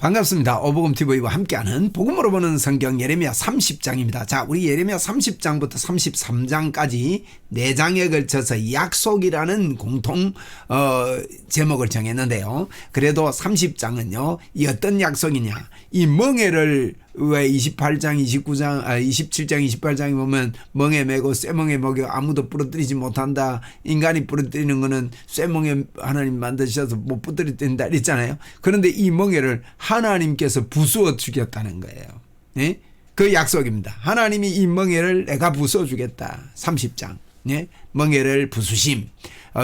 반갑습니다. 오복음TV와 함께하는 복음으로 보는 성경 예레미야 30장입니다. 자, 우리 예레미야 30장부터 33장까지 4장에 걸쳐서 약속이라는 공통 제목을 정했는데요. 그래도 30장은요. 이 어떤 약속이냐. 이 멍에를 왜 28장, 29장, 27장, 28장에 보면 멍에 메고 쇠멍에 먹여 아무도 부러뜨리지 못한다. 인간이 부러뜨리는 거는 쇠멍에 하나님 만드셔서 못 부러뜨린다 이랬잖아요. 그런데 이 멍에를 하나님께서 부수어 주겠다는 거예요. 네? 그 약속입니다. 하나님이 이 멍에를 내가 부수어 주겠다. 30장. 네? 멍에를 부수심.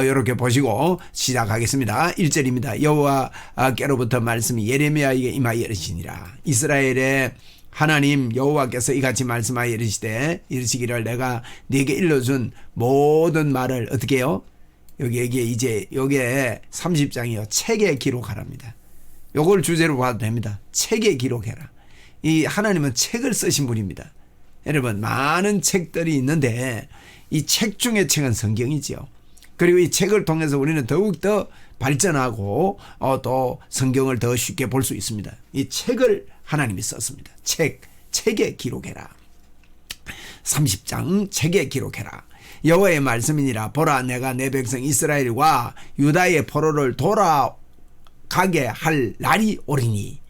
이렇게 보시고 시작하겠습니다. 1절입니다. 여호와께로부터 말씀이 예레미야에게 임하여 이르시니라. 이스라엘의 하나님 여호와께서 이같이 말씀하여 이르시기를 내가 네게 일러준 모든 말을 어떻게 해요? 여기에 이제 여기에 30장이요. 책에 기록하랍니다. 요걸 주제로 봐도 됩니다. 책에 기록해라. 이 하나님은 책을 쓰신 분입니다. 여러분 많은 책들이 있는데 이 책 중에 책은 성경이지요. 그리고 이 책을 통해서 우리는 더욱더 발전하고 또 성경을 더 쉽게 볼 수 있습니다. 이 책을 하나님이 썼습니다. 책에 기록해라. 30장 책에 기록해라. 여호와의 말씀이니라. 보라 내가 내 백성 이스라엘과 유다의 포로를 돌아가게 할 날이 오리니.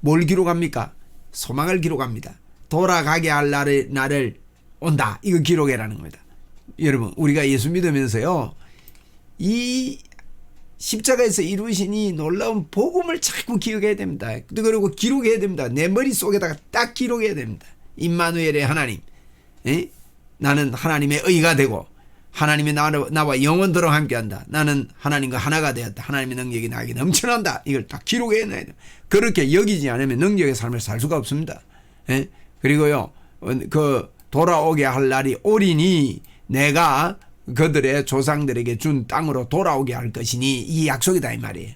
뭘 기록합니까? 소망을 기록합니다. 돌아가게 할 날을 온다. 이거 기록해라는 겁니다. 여러분 우리가 예수 믿으면서요. 이 십자가에서 이루신 이 놀라운 복음을 자꾸 기억해야 됩니다. 그리고 기록해야 됩니다. 내 머릿속에다가 딱 기록해야 됩니다. 임마누엘의 하나님. 나는 하나님의 의가 되고 하나님이 나와 영원토록 함께한다. 나는 하나님과 하나가 되었다. 하나님의 능력이 나에게 넘쳐난다. 이걸 딱 기록해놔야 돼요. 그렇게 여기지 않으면 능력의 삶을 살 수가 없습니다. 그리고요 그 돌아오게 할 날이 오리니 내가 그들의 조상들에게 준 땅으로 돌아오게 할 것이니 이 약속이다 이 말이에요.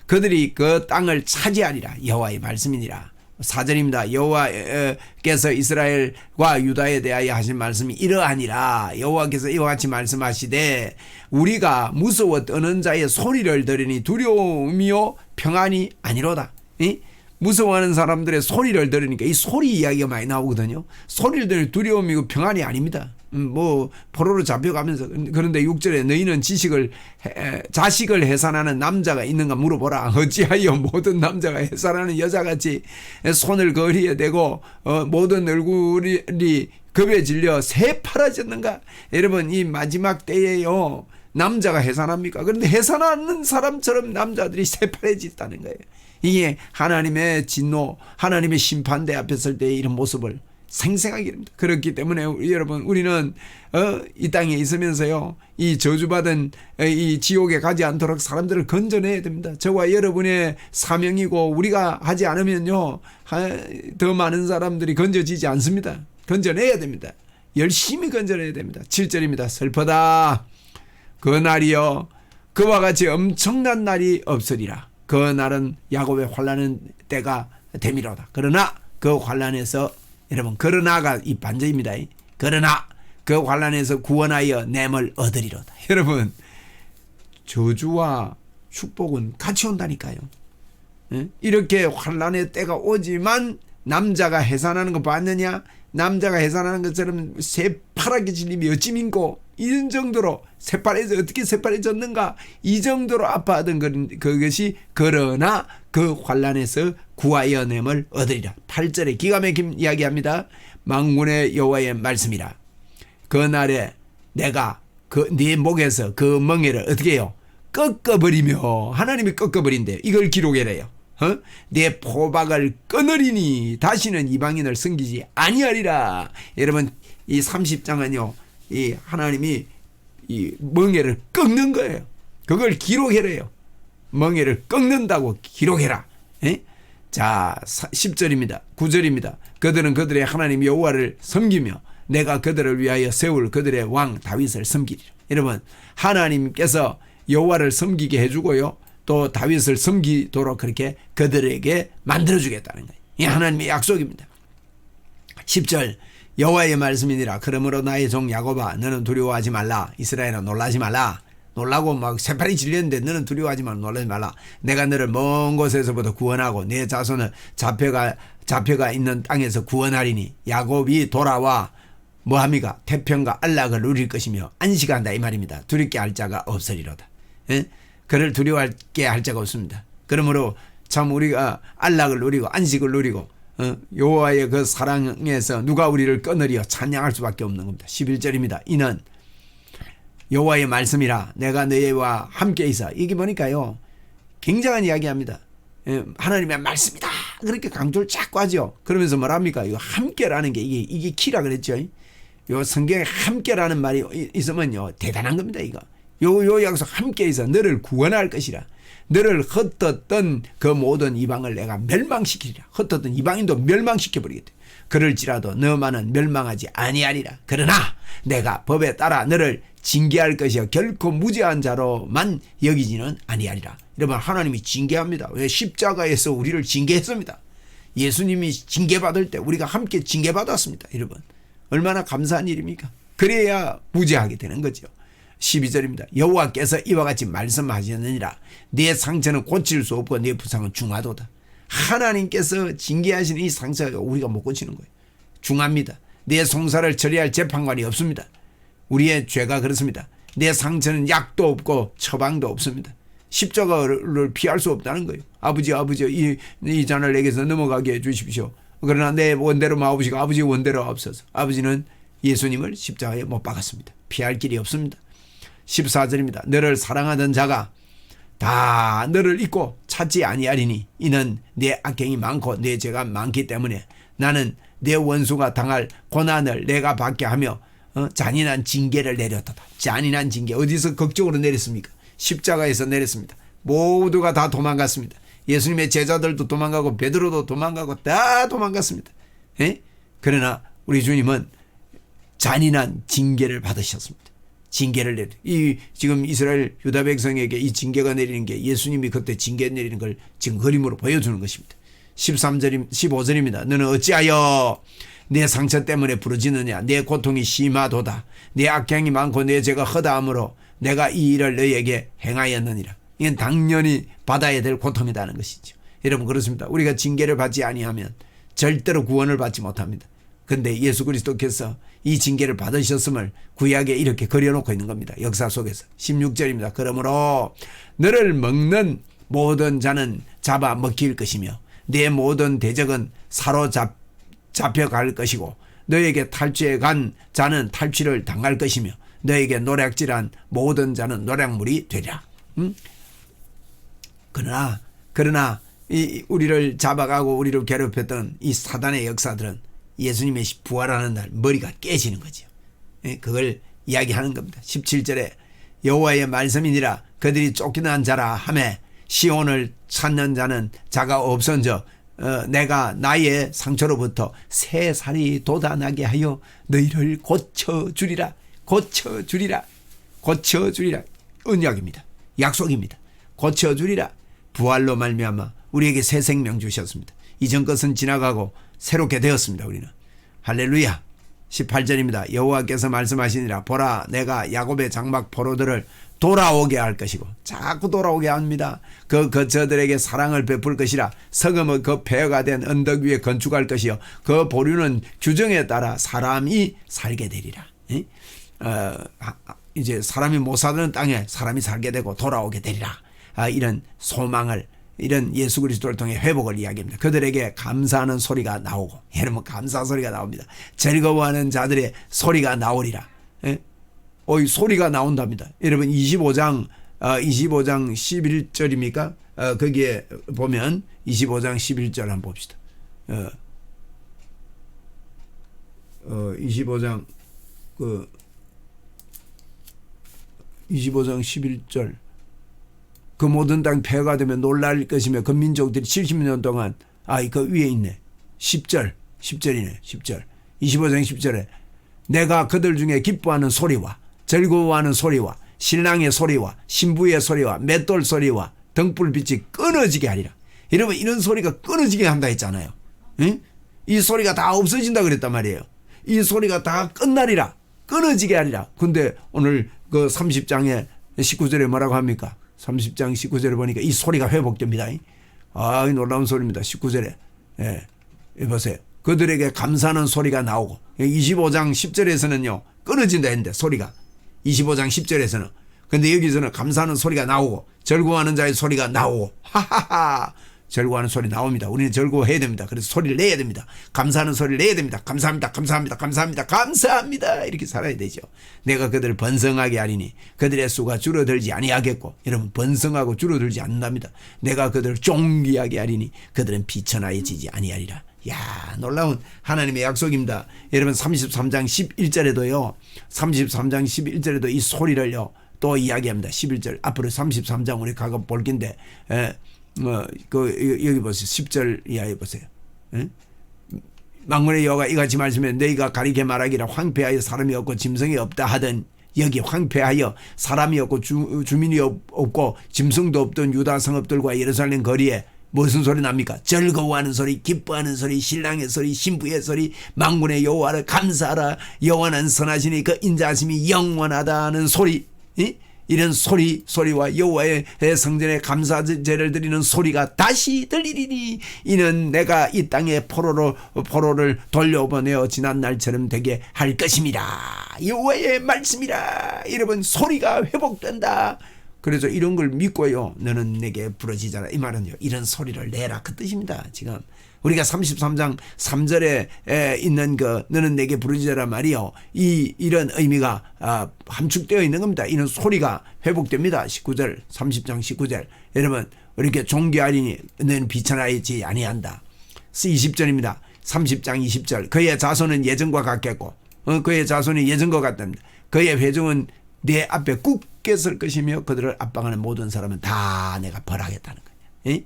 그들이 그 땅을 차지하리라. 여호와의 말씀이니라. 4절입니다. 여호와께서 이스라엘과 유다에 대하여 하신 말씀이 이러하니라. 여호와께서 이와 같이 말씀하시되 우리가 무서워 떠는 자의 소리를 들으니 두려움이요 평안이 아니로다. 무서워하는 사람들의 소리를 들으니까 이 소리 이야기가 많이 나오거든요. 소리를 들으니 두려움이고 평안이 아닙니다. 포로로 잡혀가면서 그런데 6절에 너희는 자식을 해산하는 남자가 있는가 물어보라. 어찌하여 모든 남자가 해산하는 여자같이 손을 그 허리에 대고 모든 얼굴이 겁에 질려 새파라졌는가. 여러분 이 마지막 때에요 남자가 해산합니까? 그런데 해산하는 사람처럼 남자들이 새파래졌다는 거예요. 이게 하나님의 진노 하나님의 심판대 앞에 설 때의 이런 모습을 생생하게 됩니다. 그렇기 때문에 여러분 우리는 이 땅에 있으면서요 이 저주받은 이 지옥에 가지 않도록 사람들을 건져내야 됩니다. 저와 여러분의 사명이고 우리가 하지 않으면요 더 많은 사람들이 건져지지 않습니다. 건져내야 됩니다. 열심히 건져내야 됩니다. 7절입니다. 슬퍼다. 그 날이요 그와 같이 엄청난 날이 없으리라. 그 날은 야곱의 환난의 때가 되미로다. 그러나 그 환난에서 여러분 그러나가 이 반절입니다. 그러나 그 환난에서 구원하여 냄을 얻으리로다. 여러분 저주와 축복은 같이 온다니까요. 이렇게 환난의 때가 오지만 남자가 해산하는 거 봤느냐? 남자가 해산하는 것처럼 새파랗게 질림이 어찌 민고 이런 정도로 새파래져 어떻게 새파래졌는가 이 정도로 아파하던 그것이 그러나 그 환난에서 구하여 냄을 얻으리라. 8절에 기가 막힌 이야기합니다. 만군의 여호와의 말씀이라. 그 날에 내가 네 목에서 그 멍에를 어떻게 해요? 꺾어버리며 하나님이 꺾어버린대요. 이걸 기록해래요. 내 포박을 끊으리니 다시는 이방인을 섬기지 아니하리라. 여러분 이 30장은요 이 하나님이 이 멍에를 꺾는 거예요. 그걸 기록해래요. 멍에를 꺾는다고 기록해라. 자 10절입니다. 9절입니다. 그들은 그들의 하나님 여호와를 섬기며 내가 그들을 위하여 세울 그들의 왕 다윗을 섬기리라. 여러분 하나님께서 여호와를 섬기게 해주고요 또 다윗을 섬기도록 그렇게 그들에게 만들어주겠다는 거예요. 이 하나님의 약속입니다. 10절 여호와의 말씀이니라. 그러므로 나의 종 야곱아 너는 두려워하지 말라. 이스라엘아 놀라지 말라. 놀라고 막 새파리 질렸는데 너는 두려워하지만 놀라지 말라. 내가 너를 먼 곳에서부터 구원하고 내 자손을 잡혀가 있는 땅에서 구원하리니 야곱이 돌아와 뭐합니까? 태평과 안락을 누릴 것이며 안식한다 이 말입니다. 두렵게 할 자가 없으리로다. 예? 그를 두려워하게 할 자가 없습니다. 그러므로 참 우리가 안락을 누리고 안식을 누리고 여호와의 그 사랑에서 누가 우리를 끊으리요 찬양할 수밖에 없는 겁니다. 11절입니다. 이는 여호와의 말씀이라 내가 너희와 함께 있어. 이게 보니까요 굉장한 이야기합니다. 하나님의 말씀이다 그렇게 강조를 자꾸 하죠. 그러면서 뭐랍니까? 이거 함께라는 게 이게 키라 그랬죠. 요 성경에 함께라는 말이 있으면요 대단한 겁니다. 이거 요 약속 함께 있어 너를 구원할 것이라. 너를 흩었던 그 모든 이방을 내가 멸망시키리라. 흩었던 이방인도 멸망시켜버리겠다. 그럴지라도 너만은 멸망하지 아니하리라. 그러나 내가 법에 따라 너를 징계할 것이요 결코 무죄한 자로만 여기지는 아니하리라. 이러면 하나님이 징계합니다. 왜? 십자가에서 우리를 징계했습니다. 예수님이 징계받을 때 우리가 함께 징계받았습니다. 여러분 얼마나 감사한 일입니까? 그래야 무죄하게 되는 거죠. 12절입니다. 여호와께서 이와 같이 말씀하셨느니라. 네 상처는 고칠 수 없고 네 부상은 중하도다. 하나님께서 징계하시는 이 상처가 우리가 못 고치는 거예요. 중합니다. 내 송사를 처리할 재판관이 없습니다. 우리의 죄가 그렇습니다. 내 상처는 약도 없고 처방도 없습니다. 십자가를 피할 수 없다는 거예요. 아버지 이 잔을 내게서 넘어가게 해주십시오. 그러나 내 원대로 마옵시고 아버지 원대로 없어서 아버지는 예수님을 십자가에 못 박았습니다. 피할 길이 없습니다. 14절입니다. 너를 사랑하던 자가 다 너를 잊고 찾지 아니하리니 이는 내 악행이 많고 내 죄가 많기 때문에 나는 내 원수가 당할 고난을 내가 받게 하며 잔인한 징계를 내렸다. 잔인한 징계 어디서 극적으로 내렸습니까? 십자가에서 내렸습니다. 모두가 다 도망갔습니다. 예수님의 제자들도 도망가고 베드로도 도망가고 다 도망갔습니다. 에? 그러나 우리 주님은 잔인한 징계를 받으셨습니다. 징계를 내리. 지금 이스라엘 유다 백성에게 이 징계가 내리는 게 예수님이 그때 징계 내리는 걸 지금 그림으로 보여주는 것입니다. 15절입니다. 너는 어찌하여 내 상처 때문에 부르짖느냐? 내 고통이 심하도다. 내 악행이 많고 내 죄가 허다함으로 내가 이 일을 너희에게 행하였느니라. 이건 당연히 받아야 될 고통이라는 것이죠. 여러분 그렇습니다. 우리가 징계를 받지 아니하면 절대로 구원을 받지 못합니다. 그런데 예수 그리스도께서 이 징계를 받으셨음을 구약에 이렇게 그려놓고 있는 겁니다. 역사 속에서. 16절입니다. 그러므로 너를 먹는 모든 자는 잡아 먹힐 것이며 내 모든 대적은 사로잡혀갈 것이고 너에게 탈취해 간 자는 탈취를 당할 것이며 너에게 노략질한 모든 자는 노략물이 되리라. 그러나 우리를 잡아가고 우리를 괴롭혔던 이 사단의 역사들은 예수님의 부활하는 날 머리가 깨지는 거죠. 그걸 이야기하는 겁니다. 17절에 여호와의 말씀이니라 그들이 쫓겨난 자라 하매 시온을 찾는 자는 자가 없은저 내가 나의 상처로부터 새 살이 돋아나게 하여 너희를 고쳐주리라. 언약입니다. 약속입니다. 고쳐주리라. 부활로 말미암아 우리에게 새 생명 주셨습니다. 이전 것은 지나가고 새롭게 되었습니다. 우리는. 할렐루야. 18절입니다. 여호와께서 말씀하시니라. 보라 내가 야곱의 장막 포로들을 돌아오게 할 것이고 자꾸 돌아오게 합니다. 저들에게 사랑을 베풀 것이라. 성읍은 그 폐허가 된 언덕 위에 건축할 것이요 그 보류는 규정에 따라 사람이 살게 되리라. 이제 사람이 못 사는 땅에 사람이 살게 되고 돌아오게 되리라. 이런 소망을 이런 예수 그리스도를 통해 회복을 이야기합니다. 그들에게 감사하는 소리가 나오고 여러분 감사 소리가 나옵니다. 즐거워하는 자들의 소리가 나오리라. 소리가 나온답니다. 여러분 25장 11절입니까? 거기에 보면 25장 11절 한번 봅시다. 25장 25장 11절 그 모든 땅 폐허가 되면 놀랄 것이며 그 민족들이 70년 동안 그 위에 있네. 10절이네. 10절 25장 10절에 내가 그들 중에 기뻐하는 소리와 즐거워하는 소리와 신랑의 소리와 신부의 소리와 맷돌 소리와 등불빛이 끊어지게 하리라. 여러분 이런 소리가 끊어지게 한다 했잖아요. 응? 이 소리가 다 없어진다 그랬단 말이에요. 이 소리가 다 끝나리라. 끊어지게 하리라. 근데 오늘 그 30장에 19절에 뭐라고 합니까? 30장 19절에 보니까 이 소리가 회복됩니다. 아, 놀라운 소리입니다. 19절에. 예. 보세요. 그들에게 감사하는 소리가 나오고 25장 10절에서는요. 끊어진다 했는데 소리가 25장 10절에서는 근데 여기서는 감사하는 소리가 나오고 절구하는 자의 소리가 나오고 하하하 절구하는 소리 나옵니다. 우리는 절구해야 됩니다. 그래서 소리를 내야 됩니다. 감사하는 소리를 내야 됩니다. 감사합니다. 감사합니다. 감사합니다. 감사합니다. 이렇게 살아야 되죠. 내가 그들을 번성하게 하리니 그들의 수가 줄어들지 아니하겠고 여러분 번성하고 줄어들지 않는답니다. 내가 그들을 존귀하게 하리니 그들은 비천하여지지 아니하리라. 야, 놀라운 하나님의 약속입니다. 여러분 33장 11절에도요. 33장 11절에도 이 소리를요. 또 이야기합니다. 11절 앞으로 33장 우리 가가 볼 긴데 여기 보세요. 10절 이하에 보세요. 만군의 여호와가 이같이 말씀해 너희가 가리게 말하기를 황폐하여 사람이 없고 짐승이 없다 하던 여기 황폐하여 사람이 없고 주민이 없고 짐승도 없던 유다 성읍들과 예루살렘 거리에 무슨 소리 납니까? 즐거워하는 소리, 기뻐하는 소리, 신랑의 소리, 신부의 소리, 만군의 여호와를 감사하라. 여호와는 선하시니 그 인자하심이 영원하다는 소리. 이런 소리와 여호와의 성전에 감사제를 드리는 소리가 다시 들리리니 이는 내가 이 땅에 포로를 돌려보내어 지난 날처럼 되게 할 것입니다. 여호와의 말씀이라. 여러분 소리가 회복된다. 그래서 이런 걸 믿고요. 너는 내게 부르짖어라. 이 말은요. 이런 소리를 내라. 그 뜻입니다. 지금 우리가 33장 3절에 있는 그 너는 내게 부르짖어라 말이요. 이런 의미가 함축되어 있는 겁니다. 이런 소리가 회복됩니다. 19절 30장 19절 여러분 이렇게 존귀하리니 너는 비천하여지지 아니한다. 20절입니다. 30장 20절 그의 자손은 예전과 같겠고 그의 자손이 예전과 같답니다. 그의 회중은 내 앞에 굳게 설 것이며 그들을 압박하는 모든 사람은 다 내가 벌하겠다는 거예요.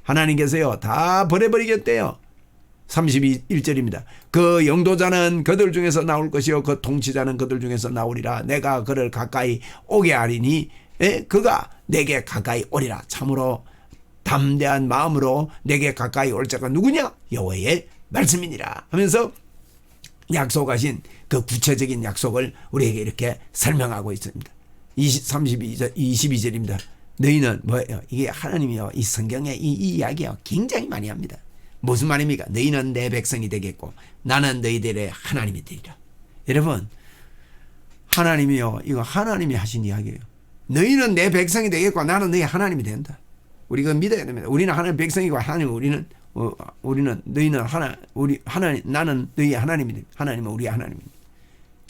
하나님께서요 다 버려버리겠대요. 31절입니다. 그 영도자는 그들 중에서 나올 것이요 그 통치자는 그들 중에서 나오리라. 내가 그를 가까이 오게 하리니 그가 내게 가까이 오리라. 참으로 담대한 마음으로 내게 가까이 올 자가 누구냐? 여호와의 말씀이니라 하면서 약속하신 그 구체적인 약속을 우리에게 이렇게 설명하고 있습니다. 22절입니다. 너희는 뭐예요? 이게 하나님이요. 이 성경에 이 이야기요. 굉장히 많이 합니다. 무슨 말입니까? 너희는 내 백성이 되겠고 나는 너희들의 하나님이 되리라. 여러분 하나님이요. 이거 하나님이 하신 이야기예요. 너희는 내 백성이 되겠고 나는 너희 하나님이 된다. 우리가 믿어야 됩니다. 우리는 하나님 백성이고 하나님 우리는 너희는 하나님 나는 너희 하나님이 됩니다. 하나님은 우리의 하나님이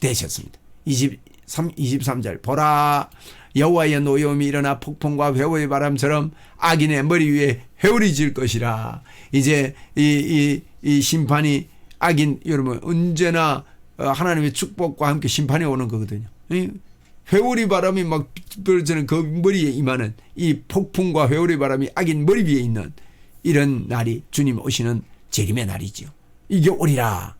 되셨습니다. 23절 보라 여호와의 노여움이 일어나 폭풍과 회오의 바람처럼 악인의 머리 위에 회오리 질 것이라. 이제 이 심판이 악인 여러분 언제나 하나님의 축복과 함께 심판이 오는 거거든요. 회오리 바람이 막 벌어지는 그 머리에 임하는 이 폭풍과 회오리 바람이 악인 머리 위에 있는 이런 날이 주님 오시는 재림의 날이죠. 이게 오리라.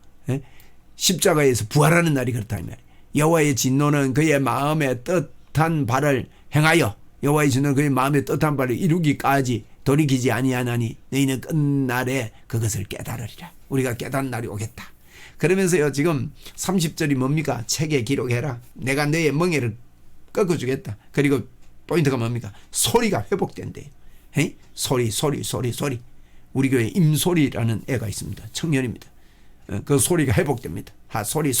십자가에서 부활하는 날이 그렇다 이 말이에요. 여호와의 진노는 그의 마음에 뜻한 바를 행하여 여호와의 진노는 그의 마음에 뜻한 바를 이루기까지 돌이키지 아니하나니 너희는 끝날에 그것을 깨달으리라. 우리가 깨닫는 날이 오겠다. 그러면서요 지금 30절이 뭡니까? 책에 기록해라. 내가 너의 멍에를 꺾어주겠다. 그리고 포인트가 뭡니까? 소리가 회복된대요. 소리. 우리 교회에 임소리라는 애가 있습니다. 청년입니다. 그 소리가 회복됩니다. 소리.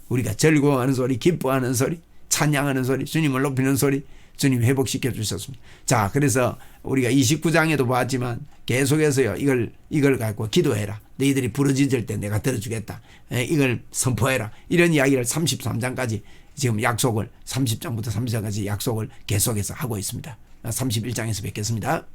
우리가 즐거워하는 소리, 기뻐하는 소리, 찬양하는 소리, 주님을 높이는 소리, 주님 회복시켜 주셨습니다. 자, 그래서 우리가 29장에도 봤지만 계속해서요, 이걸 갖고 기도해라. 너희들이 부르짖을 때 내가 들어주겠다. 이걸 선포해라. 이런 이야기를 33장까지 지금 약속을 30장부터 30장까지 약속을 계속해서 하고 있습니다. 31장에서 뵙겠습니다.